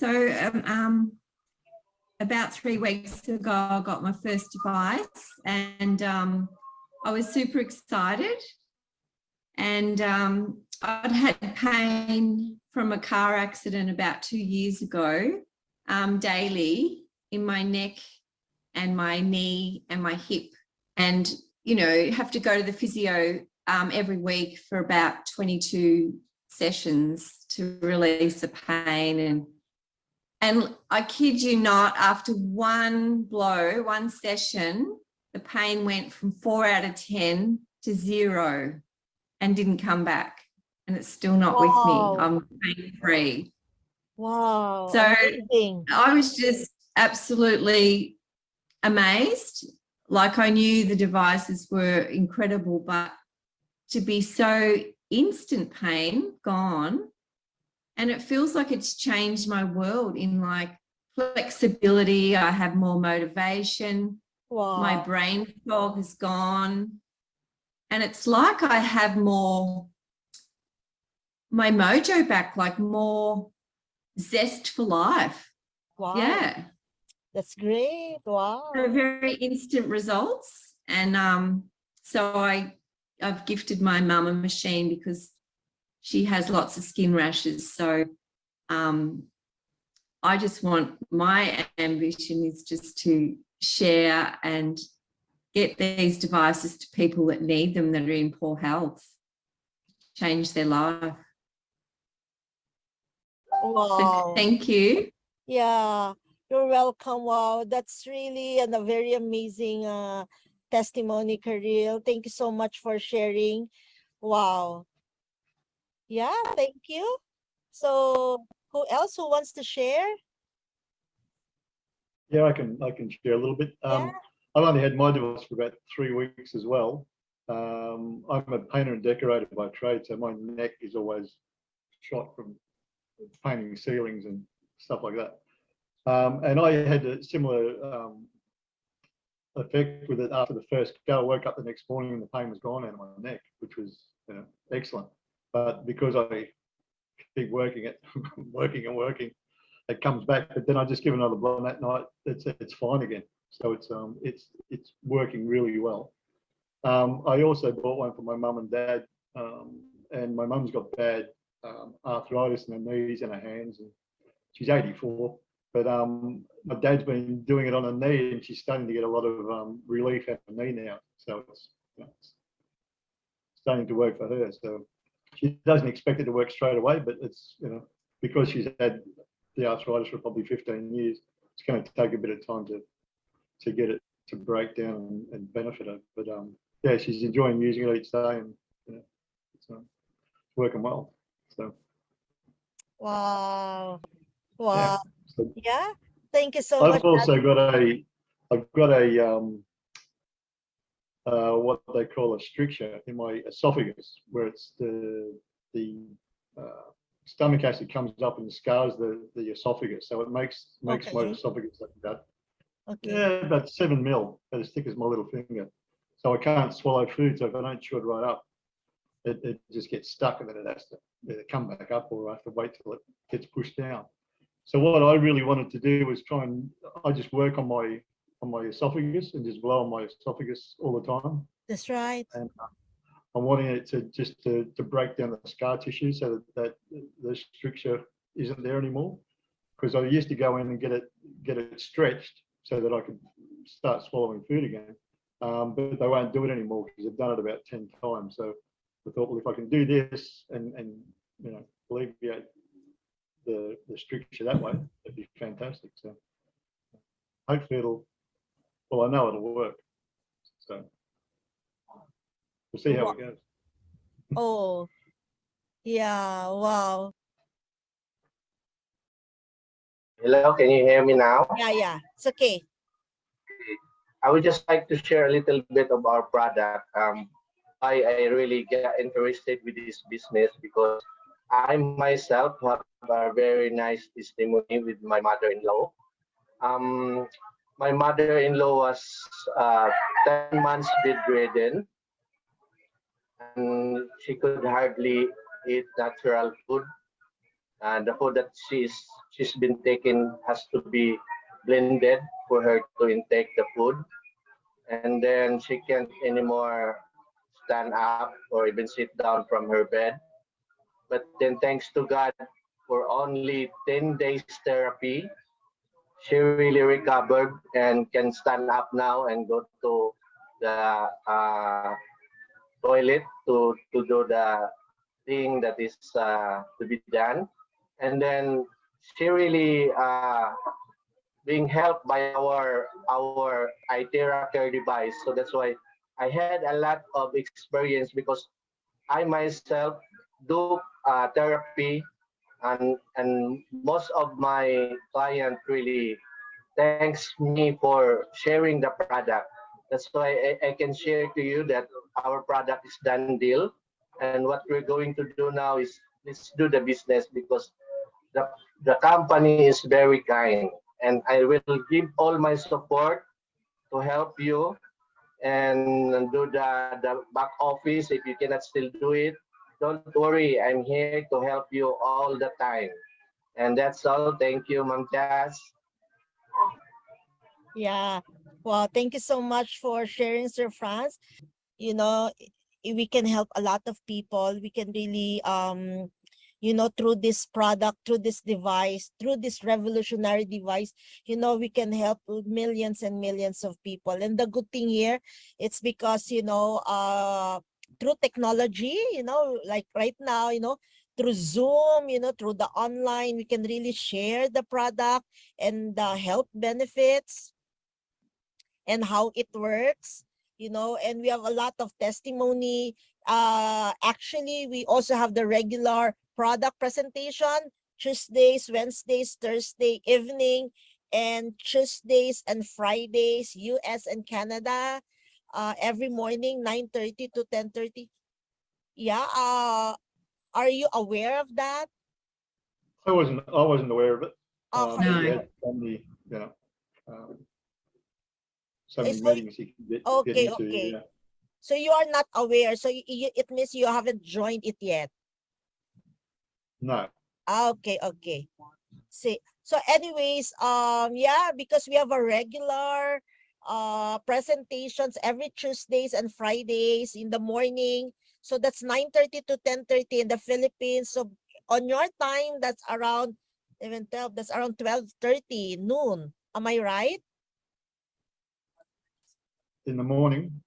So about 3 weeks ago, I got my first device, and I was super excited. And I'd had pain from a car accident about 2 years ago, daily in my neck and my knee and my hip. And, you know, have to go to the physio every week for about 22 sessions to release the pain. And I kid you not, after one session, the pain went from 4 out of 10 to 0 and didn't come back. And it's still not with me. I'm pain-free. Wow. So amazing. I was just absolutely amazed. Like, I knew the devices were incredible, but to be so instant pain gone, and it feels like it's changed my world in like flexibility. I have more motivation. Wow. My brain fog is gone. And it's like I have more, my mojo back, like more zest for life. Wow. Yeah. That's great. Wow. They're very instant results. And so I've gifted my mum a machine because she has lots of skin rashes. So I just want, my ambition is just to share and get these devices to people that need them, that are in poor health, change their life. Wow. So thank you. Yeah, you're welcome. Wow, that's really a very amazing testimony, Karil. Thank you so much for sharing. Wow. Yeah, thank you. So who else who wants to share? Yeah, I can share a little bit. Yeah. I've only had my device for about 3 weeks as well. I'm a painter and decorator by trade, so my neck is always shot from painting ceilings and stuff like that. And I had a similar effect with it after the first go. I woke up the next morning and the pain was gone out of my neck, which was, you know, excellent. But because I keep working it, working and working, it comes back. But then I just give another blow, and that night it's fine again. So it's working really well. I also bought one for my mum and dad, and my mum's got bad arthritis in her knees and her hands, and she's 84. But my dad's been doing it on her knee, and she's starting to get a lot of relief at her knee now. So it's, you know, it's starting to work for her. So she doesn't expect it to work straight away, but it's, you know, because she's had the arthritis for probably 15 years, it's going to take a bit of time to get it to break down and benefit her. But yeah, she's enjoying using it each day, and you know, it's working well. So Wow. Wow. yeah. So Yeah. Thank you so much. I've also got a what they call a stricture in my esophagus, where it's the stomach acid comes up and scars the esophagus, so it makes my esophagus like that. Okay. Yeah, about 7 mil, about as thick as my little finger. So I can't swallow food. So if I don't chew it right up, it just gets stuck, and then it has to either come back up, or I have to wait till it gets pushed down. So what I really wanted to do was I just work on my esophagus and just blow on my esophagus all the time. That's right. And I'm wanting it to break down the scar tissue, so that the stricture isn't there anymore. Because I used to go in and get it stretched so that I could start swallowing food again, but they won't do it anymore because they've done it about 10 times. So I thought, well, if I can do this and you know, alleviate the stricture that way, it'd be fantastic. So hopefully I know it'll work. So we'll see how it goes. Oh, yeah. Wow. Hello, can you hear me now? Yeah. It's okay. I would just like to share a little bit of our product. I really get interested with this business because I myself have a very nice testimony with my mother-in-law. My mother-in-law was 10 months bedridden, and she could hardly eat natural food. And the food that she's been taking has to be blended for her to intake the food, and then she can't anymore stand up or even sit down from her bed. But then, thanks to God, for only 10 days therapy, she really recovered and can stand up now and go to the toilet to do the thing that is to be done. And then she really being helped by our Iteracare device. So that's why I had a lot of experience because I myself do therapy, and most of my client really thanks me for sharing the product. That's why I can share to you that our product is done deal, and what we're going to do now is let's do the business because the the company is very kind, and I will give all my support to help you and do the back office. If you cannot still do it, don't worry. I'm here to help you all the time. And that's all. Thank you, Ma'am Jazz. Yeah. Well, thank you so much for sharing, Sir Franz. You know, we can help a lot of people. We can really through this product, through this device, through this revolutionary device, we can help millions and millions of people. And the good thing here, it's because through technology, like right now, through Zoom, through the online, we can really share the product and the health benefits and how it works, and we have a lot of testimony. Actually, we also have the regular product presentation, Tuesdays, Wednesdays, Thursday evening, and Tuesdays and Fridays, US and Canada, every morning, 9:30 to 10:30. Yeah, are you aware of that? I wasn't aware of it. Okay. No. You had so many, um, so many So- meetings you can get Okay, into. okay. Yeah. So you are not aware, so it means you haven't joined it yet. No. Okay, okay. See, so anyways, yeah, because we have a regular presentations every Tuesdays and Fridays in the morning. So that's 9:30 to 10:30 in the Philippines. So on your time, that's around even 12, that's around 12:30 noon. Am I right? In the morning.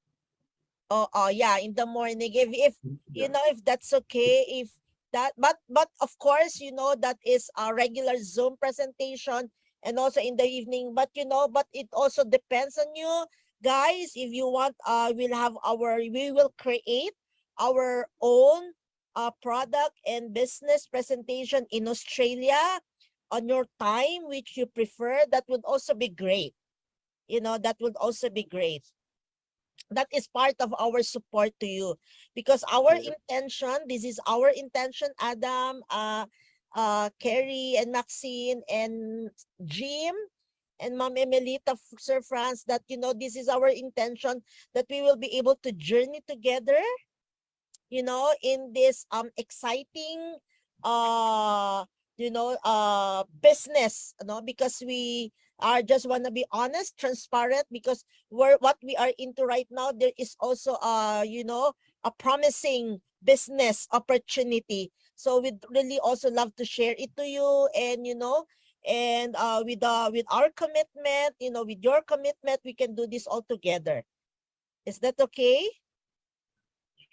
Oh yeah, in the morning. If Yeah. if that's okay, if that, but of course, that is a regular Zoom presentation and also in the evening. But but it also depends on you guys. If you want, we will create our own product and business presentation in Australia on your time, which you prefer. That would also be great. That would also be great. That is part of our support to you, because our intention, this is our intention, Adam, Kerry and Maxine and Jim and Ma'am Emelita, Sir Franz, that this is our intention, that we will be able to journey together, in this exciting business, because we are just want to be honest, transparent, because what we are into right now, there is also a promising business opportunity. So we'd really also love to share it to you, and and with our commitment, with your commitment, we can do this all together. Is that okay?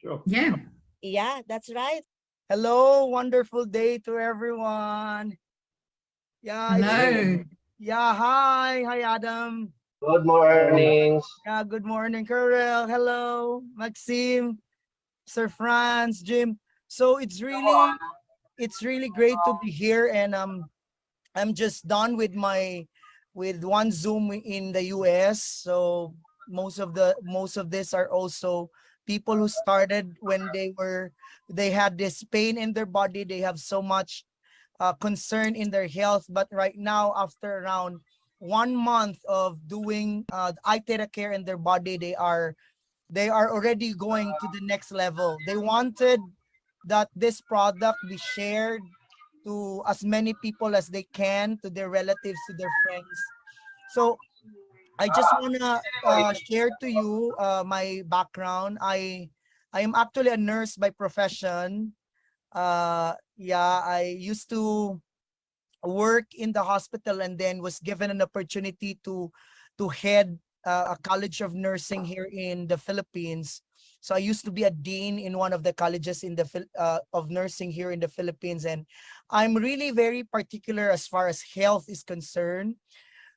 Sure. Yeah. Yeah, that's right. Hello, wonderful day to everyone. Yeah, Hello. hi Adam. Good mornings. Yeah, good morning, Karel. Hello, Maxime, Sir Franz, Jim. So it's really great to be here, and I'm just done with one Zoom in the US. So most of this are also people who started when they had this pain in their body. They have so much concern in their health, but right now, after around 1 month of doing Iteracare in their body, they are already going to the next level. They wanted that this product be shared to as many people as they can, to their relatives, to their friends. So I just wanna share to you my background. I am actually a nurse by profession. Yeah, I used to work in the hospital and then was given an opportunity to head a college of nursing here in the Philippines. So I used to be a dean in one of the colleges in the of nursing here in the Philippines, and I'm really very particular as far as health is concerned.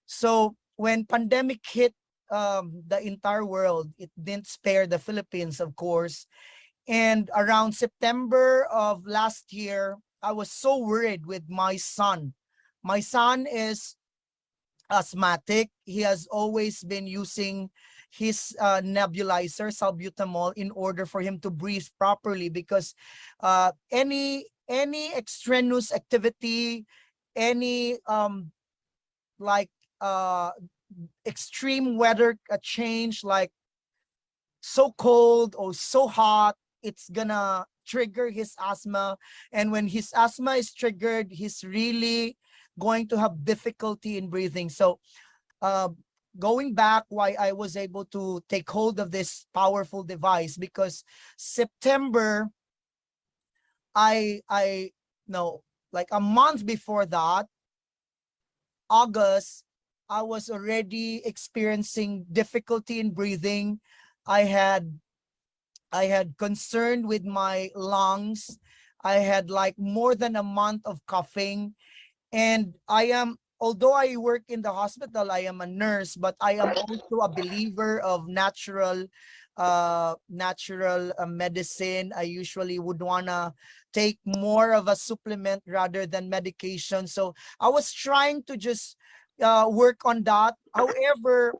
So when pandemic hit the entire world, it didn't spare the Philippines, of course. And around September of last year, I was so worried with my son. My son is asthmatic. He has always been using his nebulizer, salbutamol, in order for him to breathe properly, because any extraneous activity, any like extreme weather change, like so cold or so hot, it's gonna trigger his asthma. And when his asthma is triggered, he's really going to have difficulty in breathing. So going back, why I was able to take hold of this powerful device, because September, I no, like a month before that, August, I was already experiencing difficulty in breathing. I had concern with my lungs. I had like more than a month of coughing. And although I work in the hospital, I am a nurse, but I am also a believer of natural medicine. I usually would wanna take more of a supplement rather than medication. So I was trying to just work on that. However,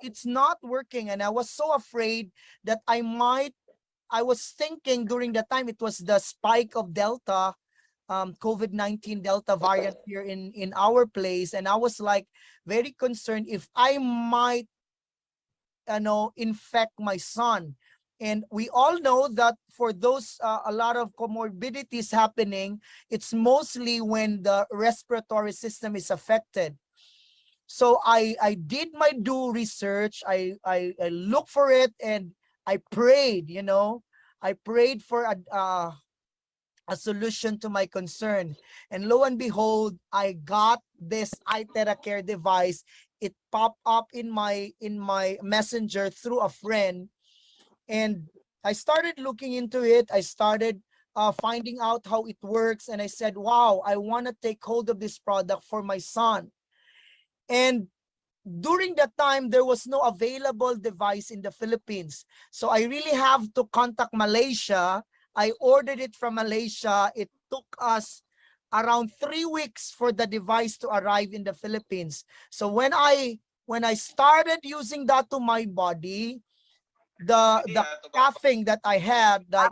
it's not working, and I was so afraid that I was thinking during the time it was the spike of Delta, COVID-19 Delta variant here in our place, and I was like very concerned if I might infect my son. And we all know that for those a lot of comorbidities happening, it's mostly when the respiratory system is affected. So I did my due research. I looked for it, and I prayed. I prayed for a solution to my concern. And lo and behold, I got this Iteracare device. It popped up in my messenger through a friend, and I started looking into it. I started finding out how it works, and I said, wow, I want to take hold of this product for my son. And during that time, there was no available device in the Philippines. So I really have to contact Malaysia. I ordered it from Malaysia. It took us around 3 weeks for the device to arrive in the Philippines. So when I started using that to my body, the coughing that I had, like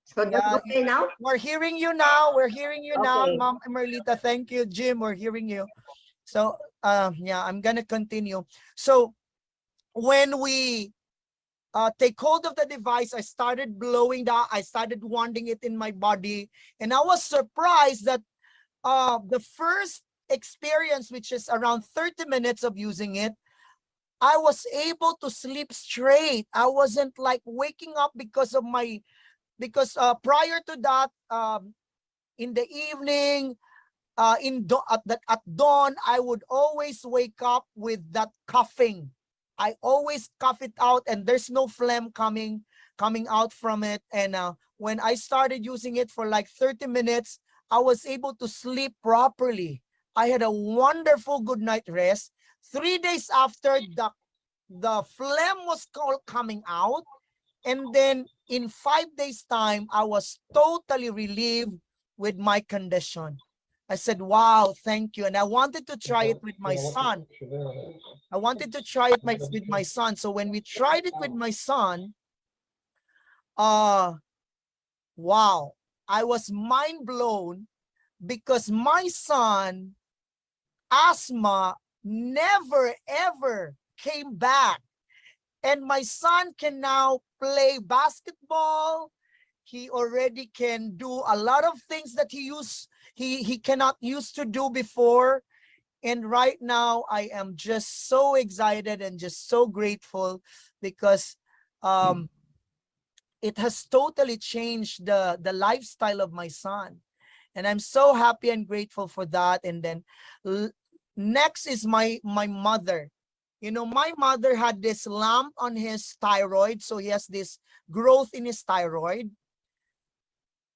So that's okay now? we're hearing you now. We're hearing you now, Okay. Ma'am Merlita. Thank you, Jim. We're hearing you. So yeah, I'm gonna continue. So when we take hold of the device, I started blowing that. I started wanting it in my body, and I was surprised that the first experience, which is around 30 minutes of using it, I was able to sleep straight. I wasn't like waking up because prior to that, in the evening, at dawn, I would always wake up with that coughing. I always cough it out, and there's no phlegm coming out from it. And when I started using it for like 30 minutes, I was able to sleep properly. I had a wonderful good night rest. 3 days after, the phlegm was coming out. And then in 5 days time, I was totally relieved with my condition. I said, wow, thank you. And I wanted to try it with my son. I wanted to try it with my son. So when we tried it with my son, wow, I was mind blown, because my son, asthma never ever came back. And my son can now play basketball. He already can do a lot of things that he cannot used to do before. And right now, I am just so excited and just so grateful because it has totally changed the lifestyle of my son. And I'm so happy and grateful for that. And then next is my mother. You know, my mother had this lump on his thyroid. So he has this growth in his thyroid.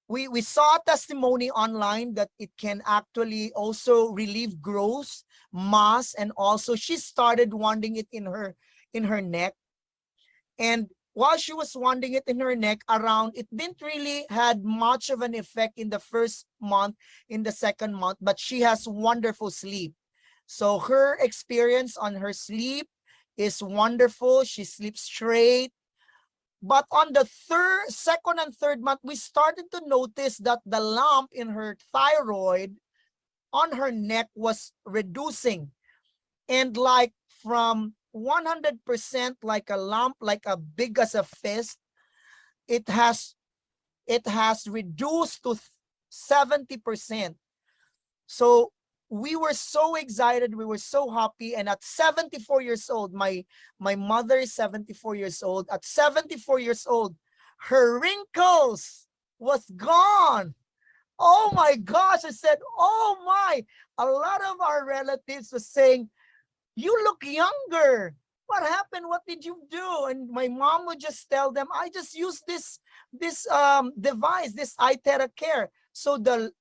We saw a testimony online that it can actually also relieve growth, mass, and also she started wanting it in her neck. And while she was wanting it in her neck, around, it didn't really had much of an effect in the first month, in the second month, but she has wonderful sleep. So her experience on her sleep is wonderful. She sleeps straight. But on the second and third month, we started to notice that the lump in her thyroid on her neck was reducing. And like from 100% like a lump, like a big as a fist, it has reduced to 70%. So we were so excited, we were so happy. And at 74 years old, my mother is 74 years old. At 74 years old, her wrinkles was gone. Oh my gosh, I said, oh my. A lot of our relatives were saying, you look younger. What happened? What did you do? And my mom would just tell them, I just used this device, this Iteracare. So the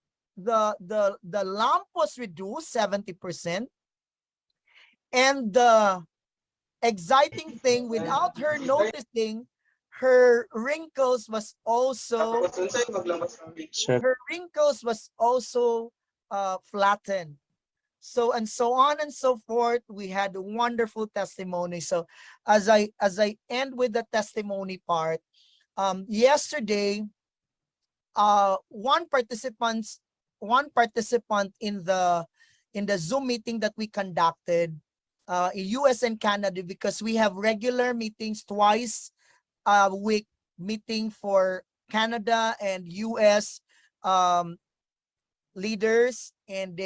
lump was reduced 70%. And the exciting thing, without her noticing, her wrinkles was also flattened. So and so on and so forth. We had a wonderful testimony. So as I end with the testimony part, yesterday, one participant in the Zoom meeting that we conducted in US and Canada, because we have regular meetings twice a week, meeting for Canada and US leaders, and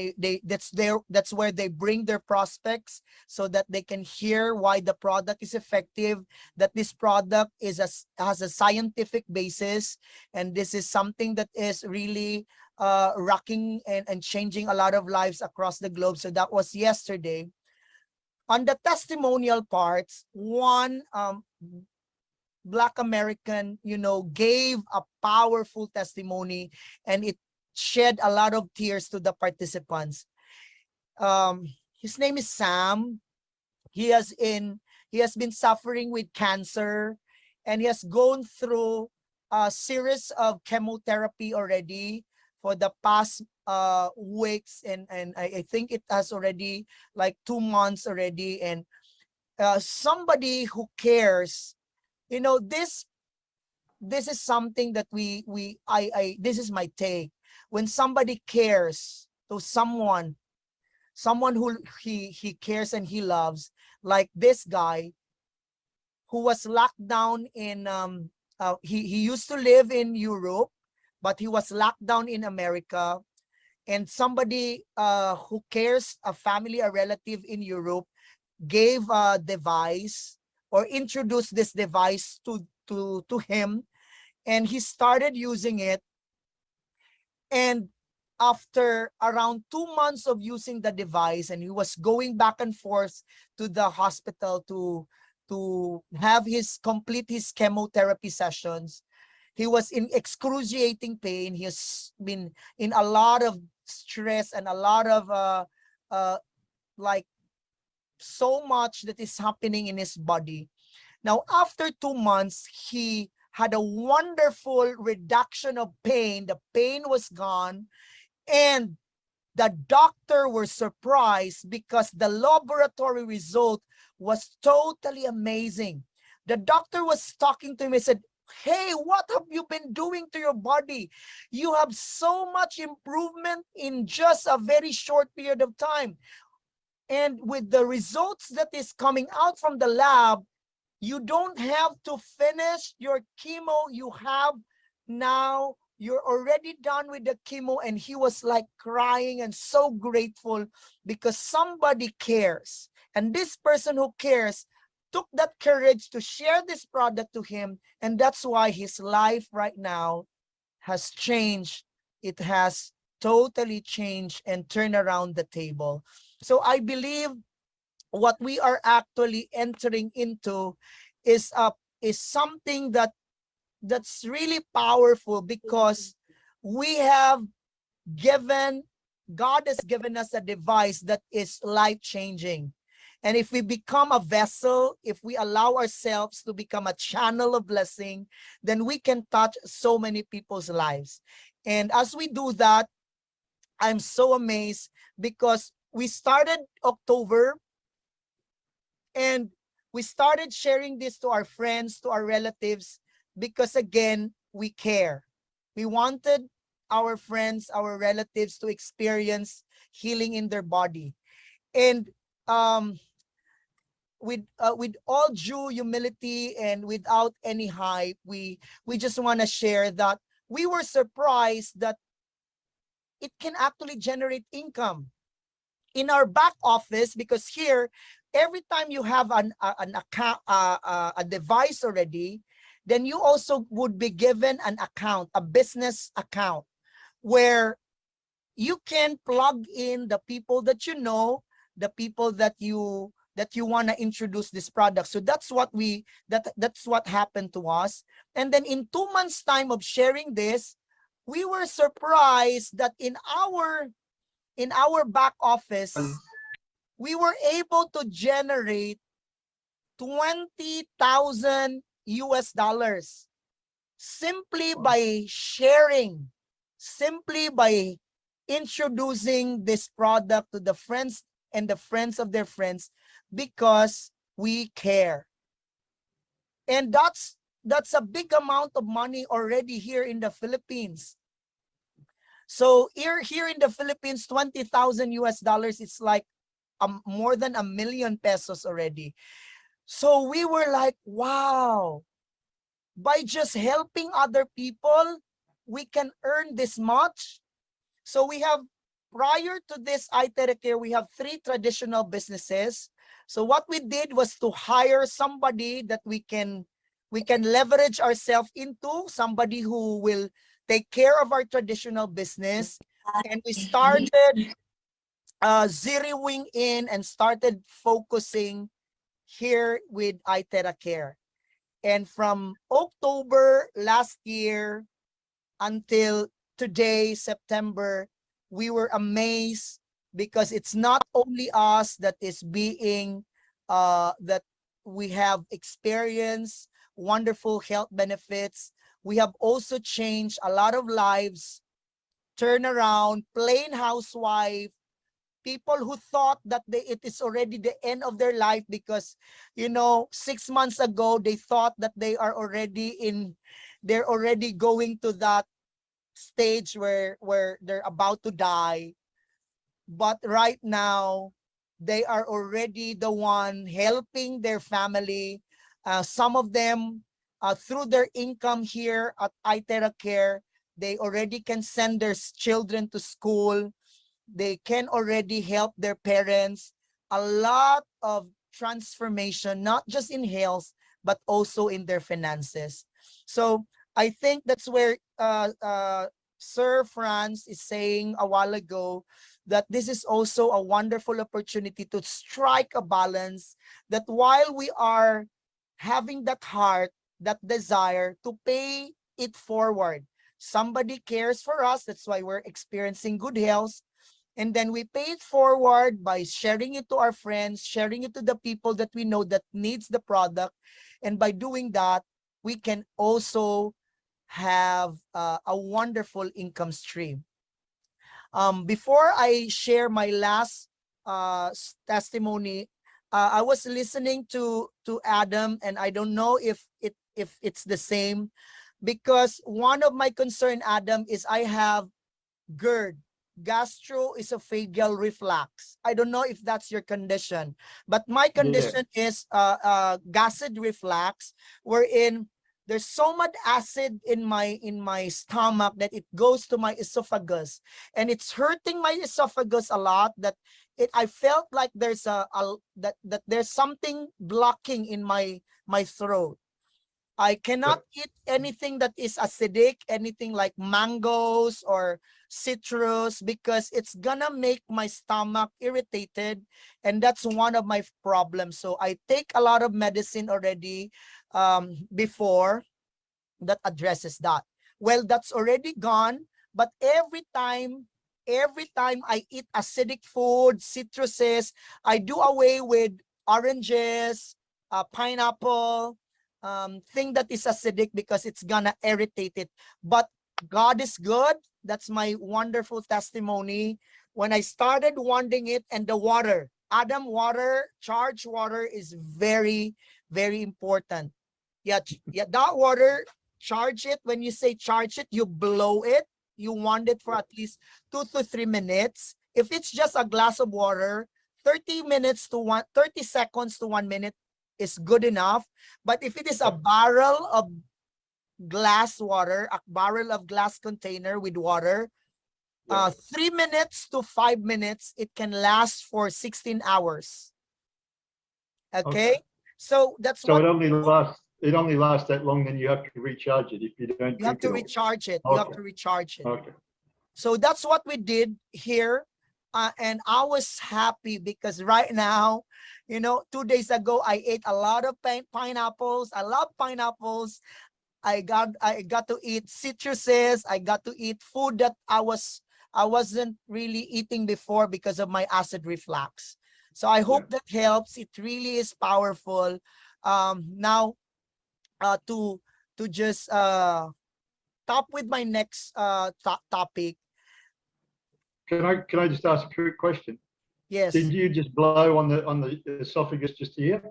that's where they bring their prospects so that they can hear why the product is effective, that this product has a scientific basis, and this is something that is really rocking and changing a lot of lives across the globe. So that was yesterday. On the testimonial parts, one Black American, gave a powerful testimony, and it shed a lot of tears to the participants. His name is Sam. He has been suffering with cancer, and he has gone through a series of chemotherapy already for the past weeks, and I think it has already like 2 months already. And somebody who cares, this is something that this is my take. When somebody cares to someone who he cares and he loves, like this guy who was locked down in he used to live in Europe, but he was locked down in America, and somebody who cares, a family, a relative in Europe, gave a device or introduced this device to him, and he started using it. And after around 2 months of using the device, and he was going back and forth to the hospital to have complete his chemotherapy sessions, he was in excruciating pain. He has been in a lot of stress and a lot of like so much that is happening in his body. Now, after 2 months, he had a wonderful reduction of pain. The pain was gone, and the doctor were surprised because the laboratory result was totally amazing. The doctor was talking to him and said, hey, what have you been doing to your body? You have so much improvement in just a very short period of time. And with the results that is coming out from the lab, you don't have to finish your chemo. You have now you're already done with the chemo. And he was like crying and so grateful because somebody cares. And this person who cares took that courage to share this product to him. And that's why his life right now has changed. It has totally changed and turned around the table. So I believe what we are actually entering into is something that's really powerful, because we have given, God has given us a device that is life-changing. And if we become a vessel, if we allow ourselves to become a channel of blessing, then we can touch so many people's lives. And as we do that, I'm so amazed because we started October and we started sharing this to our friends, to our relatives, because again, we care. We wanted our friends, our relatives to experience healing in their body. And with all due humility and without any hype, we just want to share that we were surprised that it can actually generate income in our back office, because here, every time you have an account, a device already, then you also would be given an account, a business account, where you can plug in the people that you know, the people that you want to introduce this product. So that's what that's what happened to us. And then in 2 months time of sharing this, we were surprised that in our back office, we were able to generate $20,000 simply by sharing, simply by introducing this product to the friends and the friends of their friends, because we care. And that's a big amount of money already here in the Philippines. So here in the Philippines, $20,000 is like more than $1 million pesos already. So we were like, wow, by just helping other people, we can earn this much. So we have, prior to this Iteracare, we have 3 traditional businesses. So what we did was to hire somebody that we can leverage ourselves into, somebody who will take care of our traditional business. And we started zeroing in and started focusing here with Iteracare. And from October last year until today, September, we were amazed, because it's not only us that is being, that we have experienced wonderful health benefits. We have also changed a lot of lives, turnaround, plain housewife, people who thought that it is already the end of their life, because 6 months ago they thought that they're already going to that stage where they're about to die. But right now they are already the one helping their family. Some of them, through their income here at Iteracare, they already can send their children to school. They can already help their parents. A lot of transformation, not just in health, but also in their finances. So I think that's where Sir Franz is saying a while ago, that this is also a wonderful opportunity to strike a balance, that while we are having that heart, that desire to pay it forward, somebody cares for us, that's why we're experiencing good health. And then we pay it forward by sharing it to our friends, sharing it to the people that we know that needs the product. And by doing that, we can also have a wonderful income stream. Before I share my last testimony, I was listening to Adam, and I don't know if it's the same, because one of my concern, Adam, is I have GERD, gastroesophageal reflux. I don't know if that's your condition, but my condition is acid reflux, wherein there's so much acid in my stomach that it goes to my esophagus, and it's hurting my esophagus a lot, that I felt like there's that there's something blocking in my throat. I cannot eat anything that is acidic, anything like mangoes or citrus, because it's gonna make my stomach irritated, and that's one of my problems. So I take a lot of medicine already before that addresses that. Well, that's already gone, but every time I eat acidic food, citruses, I do away with oranges, pineapple, thing that is acidic, because it's gonna irritate it. But God is good. That's my wonderful testimony. When I started wanting it, and the water, Adam, water, charged water is very, very important. Yeah, that water, charge it. When you say charge it, you blow it. You want it for at least 2 to 3 minutes. If it's just a glass of water, 30 seconds to 1 minute is good enough. But if it is a barrel of glass water, a barrel of glass container with water, 3 minutes to 5 minutes, it can last for 16 hours. Okay. So that's so what it only lasts that long, then you have to recharge it if you don't. you have to recharge it. You have to recharge it. Okay. So that's what we did here. And I was happy because right now, you know, 2 days ago, I ate a lot of pineapples. I love pineapples. I got to eat citruses. I got to eat food that I wasn't really eating before because of my acid reflux. So I hope that helps. It really is powerful. Now, to just top with my next topic. Can I just ask a quick question? Yes. Did you just blow on the esophagus just here?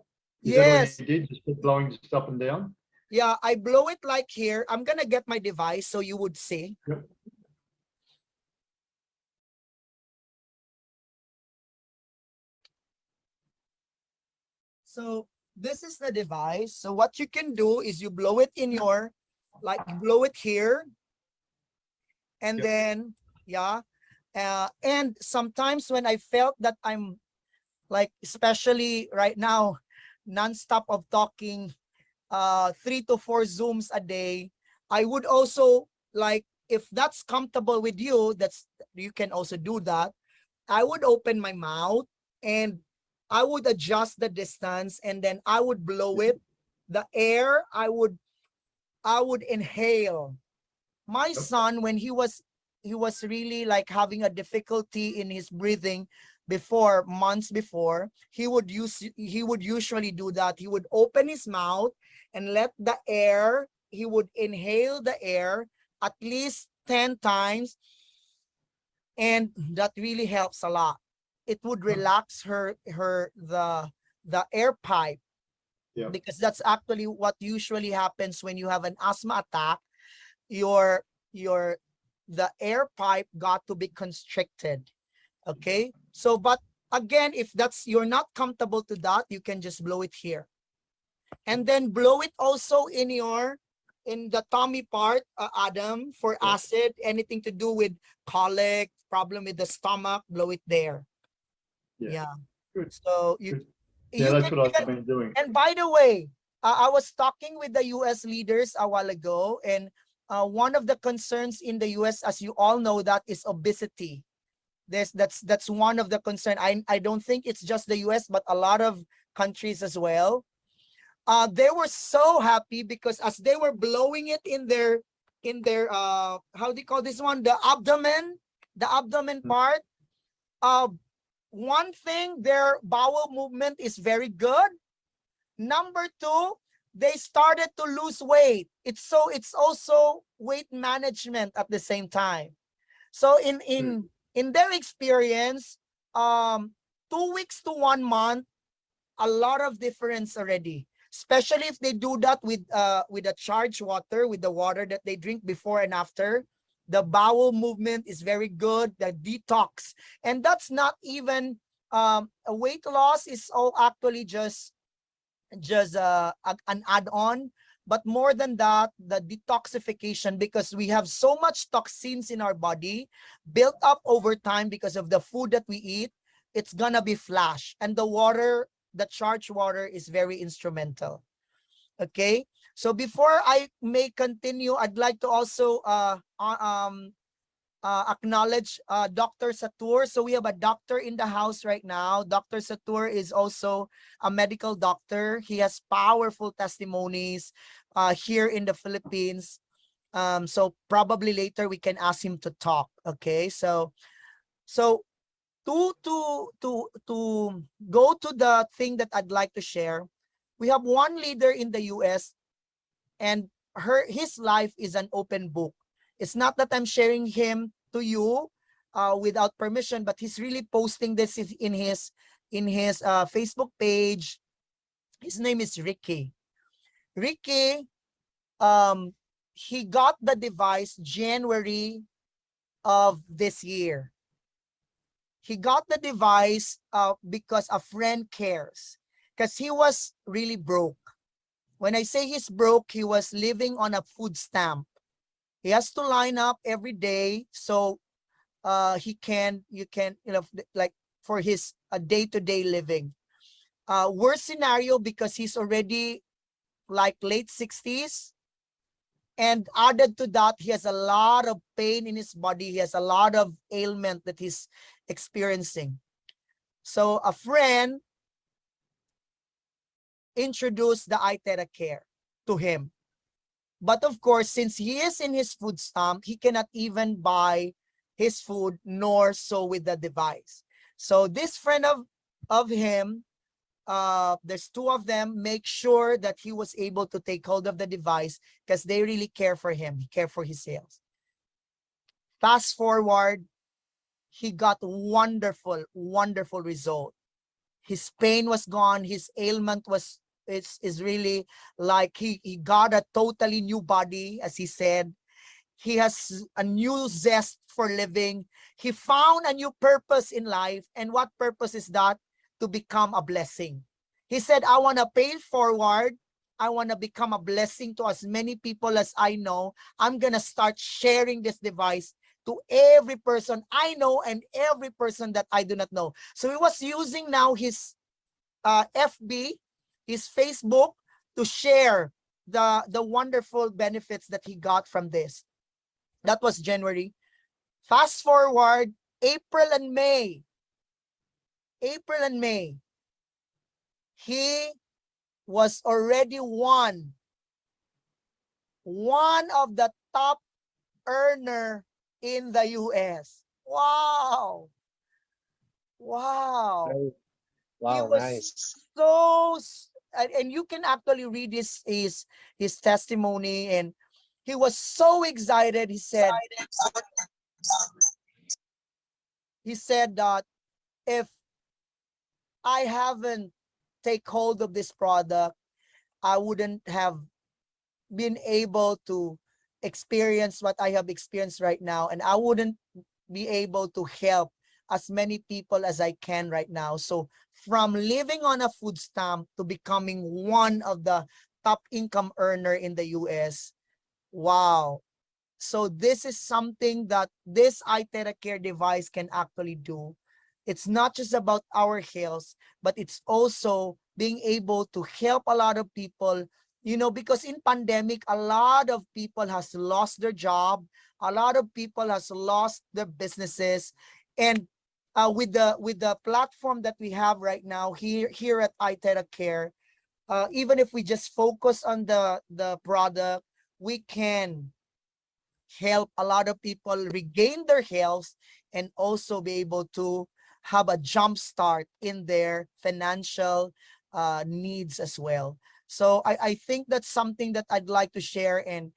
Is yes. that all you did? Just keep blowing just up and down? Yeah, I blow it like here. I'm gonna get my device so you would see. Yep. So this is the device. So what you can do is you blow it in your, like you blow it here. And then, and sometimes when I felt that I'm like, especially right now, nonstop of talking, 3 to 4 Zooms a day, I would also, like, if that's comfortable with you, you can also do that. I would open my mouth and I would adjust the distance, and then I would blow it. The air, I would inhale. My son, when he was really like having a difficulty in his breathing before, months before, he would usually do that. He would open his mouth and let the air, he would inhale the air at least 10 times. And that really helps a lot. It would relax the air pipe. Yeah. Because that's actually what usually happens when you have an asthma attack. The air pipe got to be constricted. Okay. So, but again, if you're not comfortable to that, you can just blow it here. And then blow it also in the tummy part, Adam, for acid, anything to do with colic, problem with the stomach, blow it there. Yeah. Good. So that's what I've been doing. And by the way, I was talking with the US leaders a while ago, and one of the concerns in the US, as you all know, that is obesity. That's one of the concern. I don't think it's just the US, but a lot of countries as well. They were so happy because as they were blowing it in their how do you call this one? The abdomen part. One thing, their bowel movement is very good. Number 2, they started to lose weight. It's also weight management at the same time. So in their experience, 2 weeks to 1 month, a lot of difference already. Especially if they do that with the charged water, with the water that they drink before and after. The bowel movement is very good, the detox. And that's not even a weight loss, is all actually just an add-on. but more than that, the detoxification, because we have so much toxins in our body built up over time because of the food that we eat. It's gonna be flash, and the water, the charged water, is very instrumental. Okay, so before I may continue, I'd like to also acknowledge Dr. Satur. So we have a doctor in the house right now. Dr. Satur is also a medical doctor. He has powerful testimonies here in the Philippines. So probably later we can ask him to talk. Okay, so to go to the thing that I'd like to share, we have one leader in the US, and his life is an open book. It's not that I'm sharing him to you without permission, but he's really posting this in his Facebook page. His name is Ricky. Ricky, he got the device January of this year. He got the device because a friend cares, because he was really broke. When I say he's broke, he was living on a food stamp. He has to line up every day so you know, like for his day-to-day living. Worst scenario, because he's already like late 60s, and added to that, he has a lot of pain in his body. He has a lot of ailment that he's experiencing. So a friend introduced the Iteracare to him. But of course, since he is in his food stamp, he cannot even buy his food, nor so with the device. So this friend of him, there's two of them, make sure that he was able to take hold of the device because they really care for him, care for his sales. Fast forward, he got wonderful result. His pain was gone. His ailment is really like he got a totally new body, as he said. He has a new zest for living. He found a new purpose in life. And what purpose is that? To become a blessing. He said, I want to pay it forward. I want to become a blessing to as many people as I know. I'm going to start sharing this device to every person I know and every person that I do not know. So he was using now his FB, his Facebook, to share the wonderful benefits that he got from this. That was January. Fast forward, April and May, he was already one of the top earner in the US. Wow. Wow, He was nice. so, and you can actually read his testimony, and he was so excited. He said that if I haven't take hold of this product, I wouldn't have been able to experience what I have experienced right now, and I wouldn't be able to help as many people as I can right now. So from living on a food stamp to becoming one of the top income earner in the US. Wow. So this is something that this Iteracare device can actually do. It's not just about our health, but it's also being able to help a lot of people, you know, because in pandemic, a lot of people has lost their job. A lot of people has lost their businesses. And with the platform that we have right now here at Iteracare, even if we just focus on the product, we can help a lot of people regain their health and also be able to have a jump start in their financial needs as well. So I think that's something that I'd like to share. And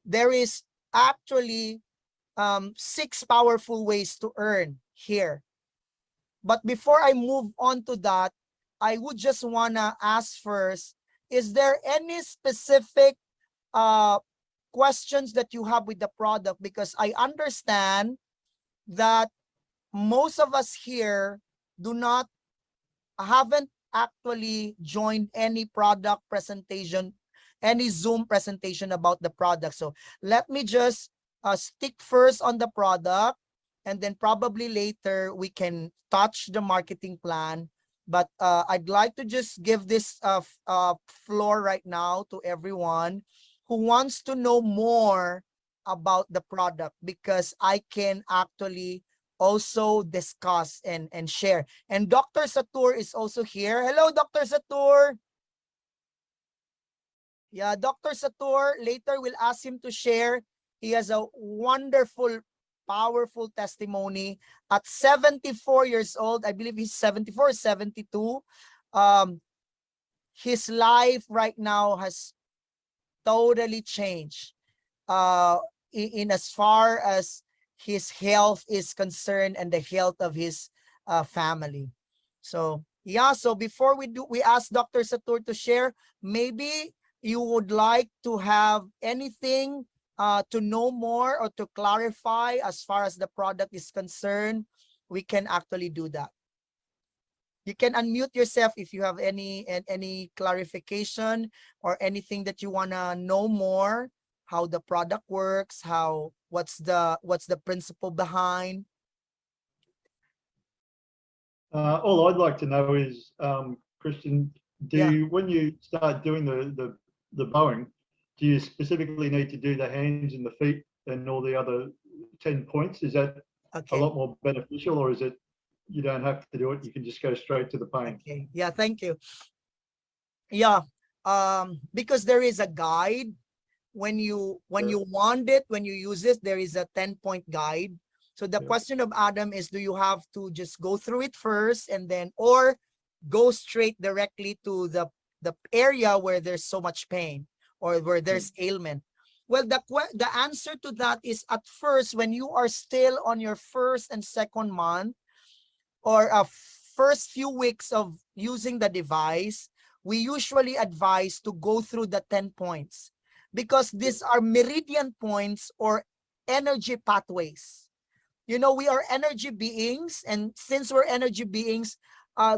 there is actually 6 powerful ways to earn here. But before I move on to that, I would just wanna ask first, is there any specific questions that you have with the product? Because I understand that most of us here haven't actually joined any product presentation any Zoom presentation about the product. So let me just stick first on the product, and then probably later we can touch the marketing plan. But I'd like to just give this floor right now to everyone who wants to know more about the product, because I can actually also discuss and share. And Dr. Satur is also here. Hello, Dr. Satur. Yeah, Dr. Satur, later we'll ask him to share. He has a wonderful, powerful testimony at 74 years old. I believe he's 74, 72. His life right now has totally changed in as far as his health is concerned and the health of his family. So yeah, so before we ask Dr. Satur to share, maybe you would like to have anything to know more or to clarify as far as the product is concerned, we can actually do that. You can unmute yourself if you have any clarification or anything that you want to know more, how the product works, what's the principle behind. All I'd like to know is, Christian, when you start doing the bowing, do you specifically need to do the hands and the feet and all the other 10 points? Is that a lot more beneficial, or is it you don't have to do it, you can just go straight to the pain? Okay, yeah, thank you. Yeah, because there is a guide when you want it, when you use it, there is a 10-point guide. So the question of Adam is, do you have to just go through it first and then, or go straight directly to the area where there's so much pain or where there's ailment? Well, the answer to that is, at first, when you are still on your first and second month or first few weeks of using the device, we usually advise to go through the 10 points, because these are meridian points or energy pathways. You know, we are energy beings, and since we're energy beings,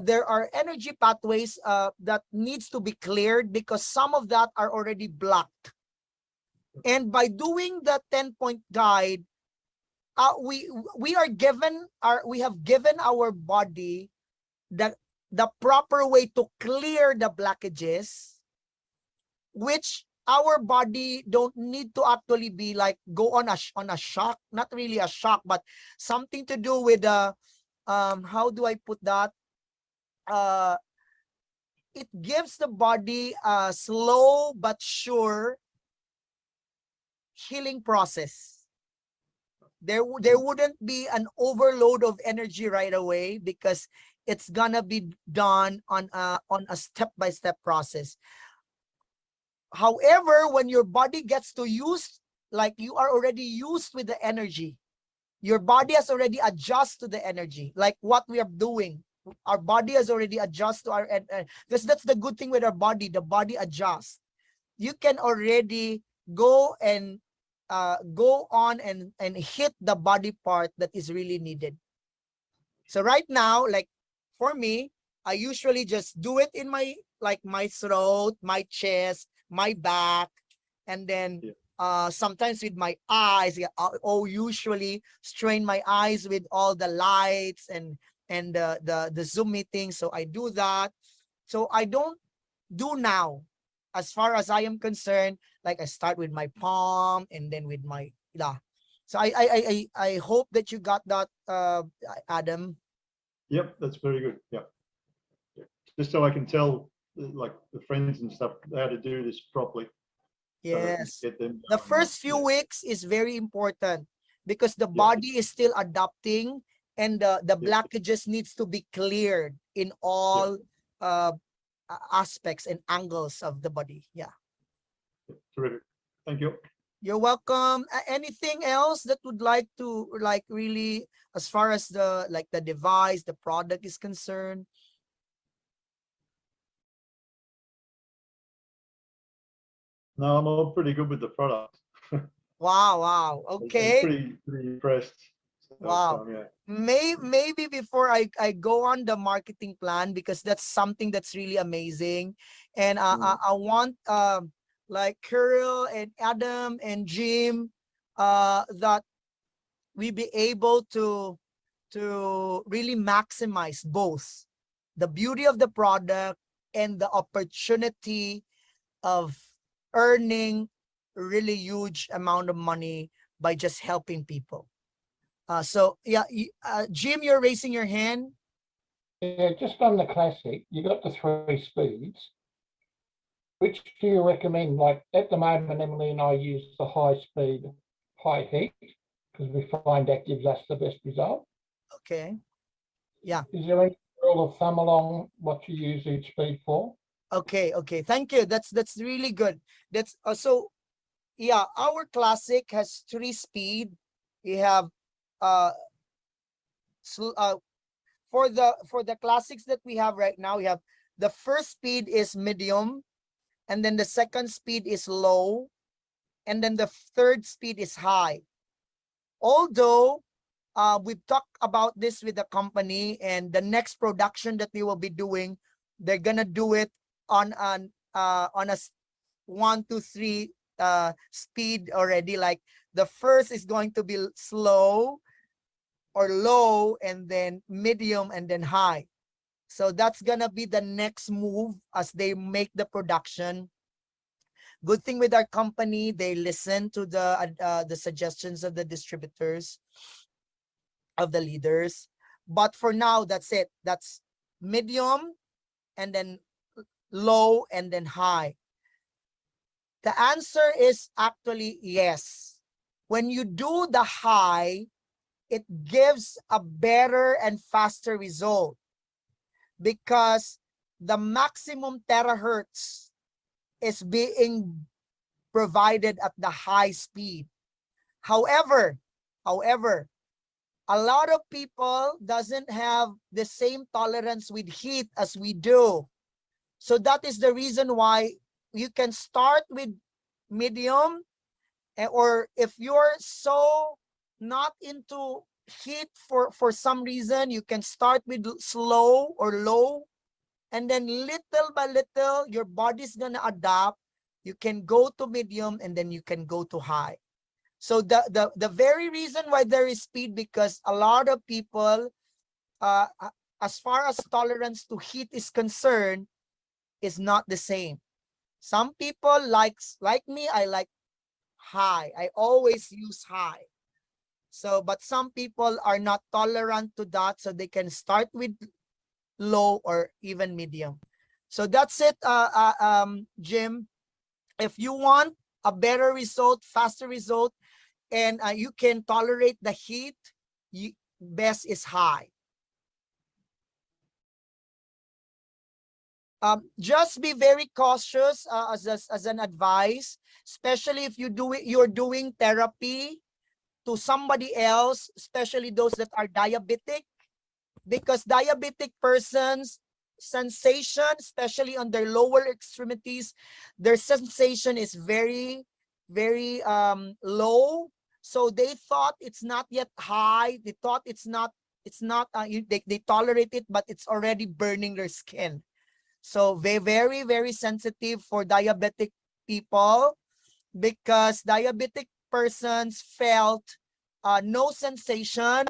there are energy pathways that needs to be cleared, because some of that are already blocked. And by doing the 10-point guide, we have given our body the proper way to clear the blockages, which our body don't need to actually be like go on a shock, not really a shock, but something to do with how do I put that? It gives the body a slow but sure healing process. There wouldn't be an overload of energy right away, because it's gonna be done on a step-by-step process. However, when your body gets to use, like you are already used with the energy, your body has already adjusted to the energy, like what we are doing. Our body has already adjusted to our, because that's the good thing with our body, the body adjusts. You can already go and go on and hit the body part that is really needed. So right now, like for me, I usually just do it in my throat, my chest, my back, and then sometimes with my eyes. I'll usually strain my eyes with all the lights and the Zoom meeting. So I do that. So I don't do now, as far as I am concerned, like I start with my palm and then with my So I hope that you got that, Adam. Yep, that's very good. Yep. Just so I can tell like the friends and stuff how to do this properly. Yes. So the first few weeks is very important, because the body is still adapting, and the blockages needs to be cleared in all aspects and angles of the body. Yeah. Terrific. Thank you. You're welcome. Anything else that would like to really, as far as the device, the product is concerned? No, I'm all pretty good with the product. Wow. Okay. I'm pretty impressed. So, wow. Maybe before I go on the marketing plan, because that's something that's really amazing, and I want like Kirill and Adam and Jim, that we be able to really maximize both the beauty of the product and the opportunity of earning really huge amount of money by just helping people. So yeah, Jim, you're raising your hand. Yeah, just on the classic, you got the 3 speeds. Which do you recommend? Like at the moment, Emily and I use the high speed, high heat, because we find that gives us the best result. Okay. Yeah. Is there any rule of thumb along what you use each speed for? Okay. Thank you. That's really good. That's so yeah, our classic has 3 speed. We have for the classics that we have right now, we have the first speed is medium, and then the second speed is low, and then the third speed is high. Although we've talked about this with the company, and the next production that they will be doing, they're gonna do it on a 1, 2, 3 speed already. Like the first is going to be slow or low, and then medium, and then high. So that's gonna be the next move as they make the production. Good thing with our company, they listen to the suggestions of the distributors, of the leaders. But for now, that's it. That's medium, and then low, and then high. The answer is actually yes. When you do the high, it gives a better and faster result, because the maximum terahertz is being provided at the high speed. However, a lot of people doesn't have the same tolerance with heat as we do. So that is the reason why you can start with medium, or if you're so not into heat for some reason, you can start with slow or low, and then little by little your body's gonna adapt. You can go to medium, and then you can go to high. So the very reason why there is speed, because a lot of people, as far as tolerance to heat is concerned, is not the same. Some people like me, I like high. I always use high. So, but some people are not tolerant to that, so they can start with low or even medium. So that's it, Jim. If you want a better result, faster result, and you can tolerate the heat, best is high. Just be very cautious as an advice, especially if you're doing therapy to somebody else, especially those that are diabetic, because diabetic persons sensation, especially on their lower extremities, their sensation is very low. So they thought it's not yet high. They thought it's not they tolerate it, but it's already burning their skin. So they very sensitive for diabetic people, because diabetic persons felt no sensation,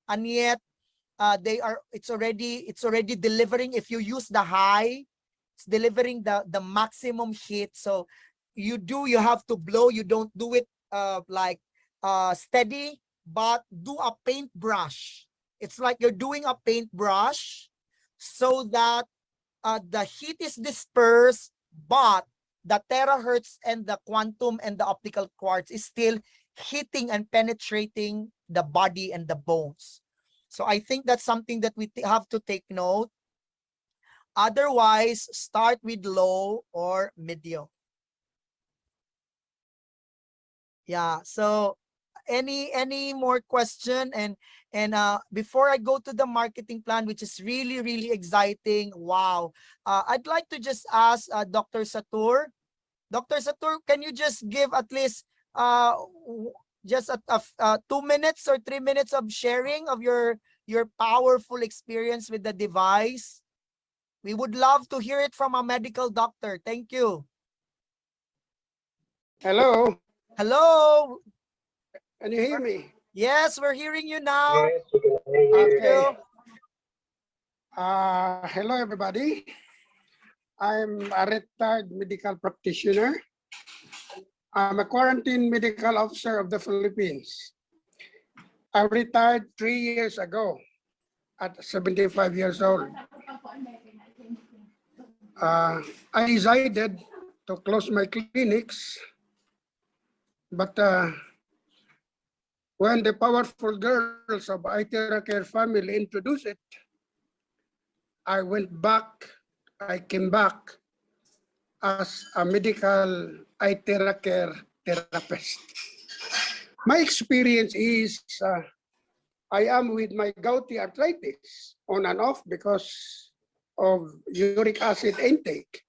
and yet it's already delivering. If you use the high, it's delivering the maximum heat. So you have to blow. You don't do it like steady, but do a paintbrush. It's like you're doing a paintbrush, so that the heat is dispersed, but the terahertz and the quantum and the optical quartz is still hitting and penetrating the body and the bones. So I think that's something that we have to take note. Otherwise, start with low or medium. Yeah, so any more question? And before I go to the marketing plan, which is really exciting, wow, I'd like to just ask Dr. Satur. Dr. Satur, can you just give at least just 2 minutes or 3 minutes of sharing of your powerful experience with the device? We would love to hear it from a medical doctor. Thank you. Hello, Hello. can you hear me? Yes, we're hearing you now. Yes, we can hear you. Okay. Hello, everybody. I'm a retired medical practitioner. I'm a quarantine medical officer of the Philippines. I retired 3 years ago at 75 years old. I decided to close my clinics, but when the powerful girls of Iteracare family introduced it, I went back, I came back as a medical Iteracare therapist. My experience is I am with my gouty arthritis on and off because of uric acid intake.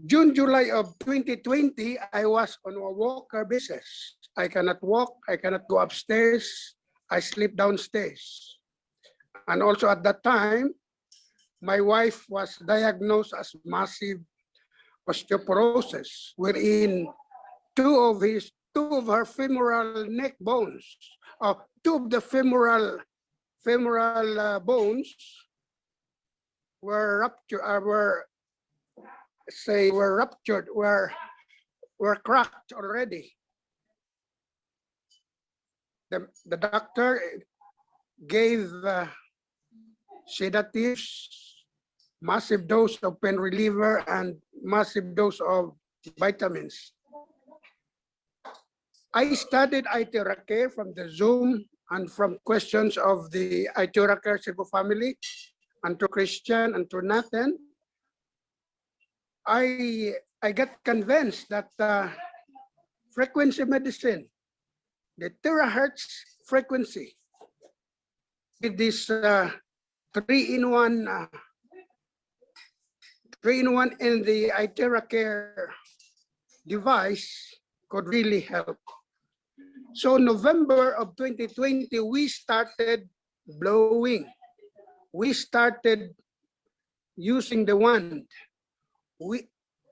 June, July of 2020, I was on a walker basis. I cannot walk, I cannot go upstairs, I sleep downstairs. And also at that time, my wife was diagnosed as massive osteoporosis, wherein two of her femoral neck bones, two of the femoral bones were ruptured, were cracked already. The doctor gave sedatives, massive dose of pain reliever, and massive dose of vitamins. I studied Iteracare from the Zoom and from questions of the Iteracare Cebu family, and to Christian and to Nathan. I got convinced that frequency medicine, the terahertz frequency, with this 3-in-1 in the Iteracare device could really help. So November of 2020, we started blowing. We started using the wand.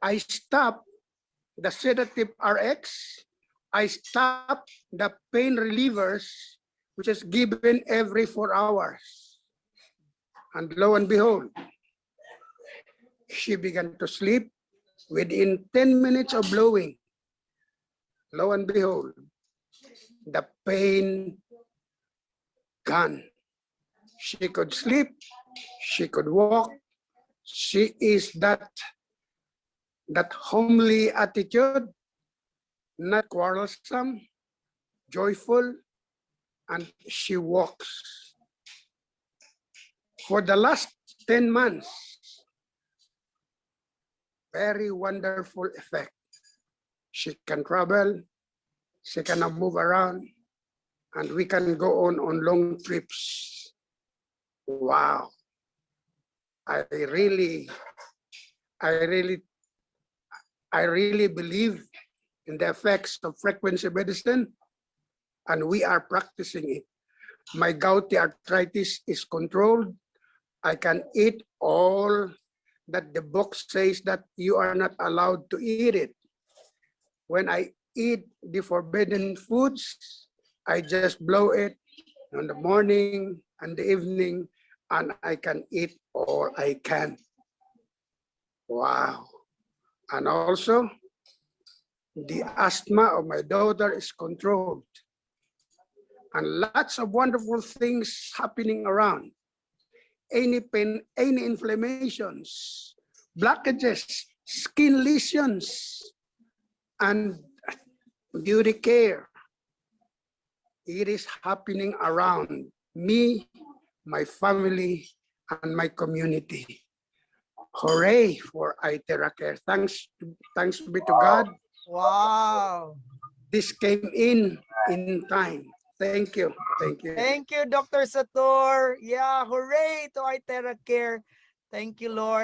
I stopped the sedative RX. I stopped the pain relievers, which is given every 4 hours. And lo and behold, she began to sleep within 10 minutes of blowing. Lo and behold, the pain gone. She could sleep, she could walk. She is that homely attitude, not quarrelsome, joyful, and she walks. For the last 10 months, very wonderful effect. She can travel, she can move around, and we can go on long trips. Wow. I really believe in the effects of frequency medicine, and we are practicing it. My gouty arthritis is controlled. I can eat all that the book says that you are not allowed to eat it. When I eat the forbidden foods, I just blow it in the morning and the evening, and I can eat all I can. Wow. And also, the asthma of my daughter is controlled. And lots of wonderful things happening around. Any pain, any inflammations, blockages, skin lesions, and beauty care. It is happening around me, my family, and my community. Hooray for Iteracare. Thanks be to God. Wow. This came in time. Thank you. Thank you. Thank you, Dr. Sator. Yeah, hooray to Iteracare. Thank you, Lord.